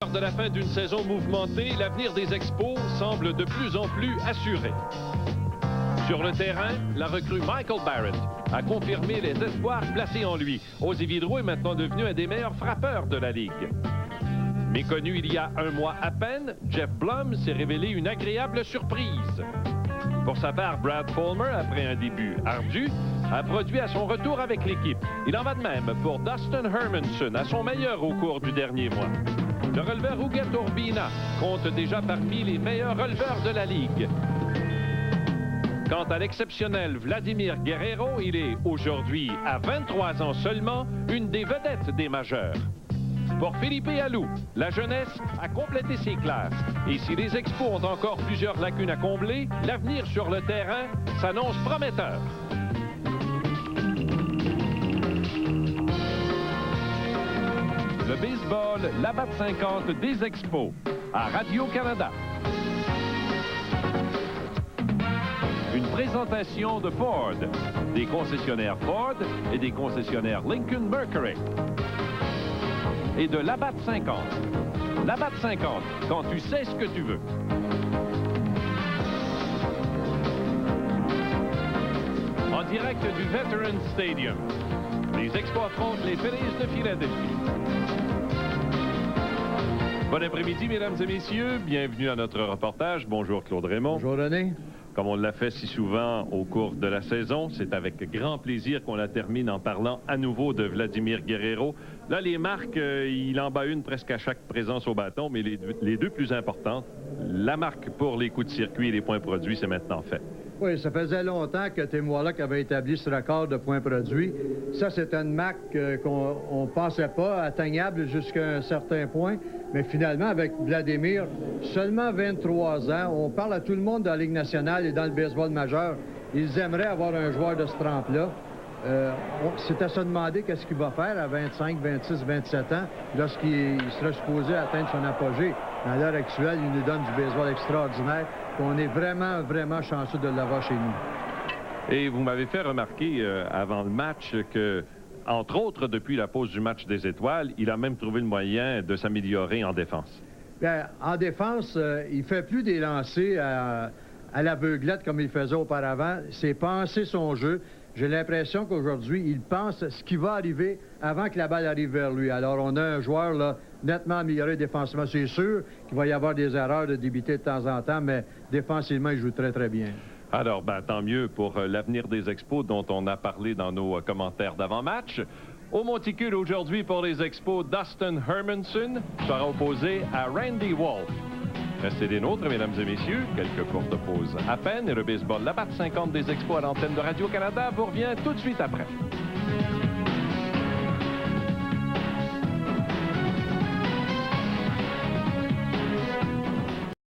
l'heure de la fin d'une saison mouvementée, l'avenir des Expos semble de plus en plus assuré. Sur le terrain, la recrue Michael Barrett a confirmé les espoirs placés en lui. Ozzie Vidreau est maintenant devenu un des meilleurs frappeurs de la Ligue. Méconnu il y a un mois à peine, Jeff Blum s'est révélé une agréable surprise. Pour sa part, Brad Fulmer, après un début ardu, a produit à son retour avec l'équipe. Il en va de même pour Dustin Hermanson, à son meilleur au cours du dernier mois. Le releveur Hugues Urbina compte déjà parmi les meilleurs releveurs de la Ligue. Quant à l'exceptionnel Vladimir Guerrero, il est aujourd'hui, à 23 ans seulement, une des vedettes des majeurs. Pour Philippe Alou, la jeunesse a complété ses classes. Et si les Expos ont encore plusieurs lacunes à combler, l'avenir sur le terrain s'annonce prometteur. Le baseball, la batte 50 des Expos, à Radio-Canada. Une présentation de Ford, des concessionnaires Ford et des concessionnaires Lincoln Mercury. Et de la batte 50. La batte 50, quand tu sais ce que tu veux. En direct du Veterans Stadium, les Expos affrontent les Phillies de Philadelphie. Bon après-midi, mesdames et messieurs. Bienvenue à notre reportage. Bonjour, Claude Raymond. Bonjour, René. Comme on l'a fait si souvent au cours de la saison, c'est avec grand plaisir qu'on la termine en parlant à nouveau de Vladimir Guerrero. Là, les marques, il en bat une presque à chaque présence au bâton, mais les deux plus importantes, la marque pour les coups de circuit et les points produits, c'est maintenant fait. Oui, ça faisait longtemps que Tim Wallach avait établi ce record de points produits. Ça, c'est une marque qu'on ne pensait pas atteignable jusqu'à un certain point. Mais finalement, avec Vladimir, seulement 23 ans, on parle à tout le monde dans la Ligue nationale et dans le baseball majeur. Ils aimeraient avoir un joueur de ce trempe-là. C'est à se demander qu'est-ce qu'il va faire à 25, 26, 27 ans lorsqu'il sera supposé atteindre son apogée. À l'heure actuelle, il nous donne du baseball extraordinaire. On est vraiment, vraiment chanceux de l'avoir chez nous. Et vous m'avez fait remarquer avant le match que, entre autres, depuis la pause du match des étoiles, il a même trouvé le moyen de s'améliorer en défense. Bien, en défense, il fait plus des lancers à l'aveuglette comme il faisait auparavant. C'est penser son jeu. J'ai l'impression qu'aujourd'hui, il pense ce qui va arriver avant que la balle arrive vers lui. Alors, on a un joueur là, nettement amélioré défensivement. C'est sûr qu'il va y avoir des erreurs de débiter de temps en temps, mais défensivement, il joue très, très bien. Alors, tant mieux pour l'avenir des Expos dont on a parlé dans nos commentaires d'avant-match. Au monticule aujourd'hui pour les Expos, Dustin Hermanson sera opposé à Randy Wolf. Restez des nôtres, mesdames et messieurs. Quelques courtes pauses à peine et le baseball, la batte 50 des Expos à l'antenne de Radio-Canada vous revient tout de suite après.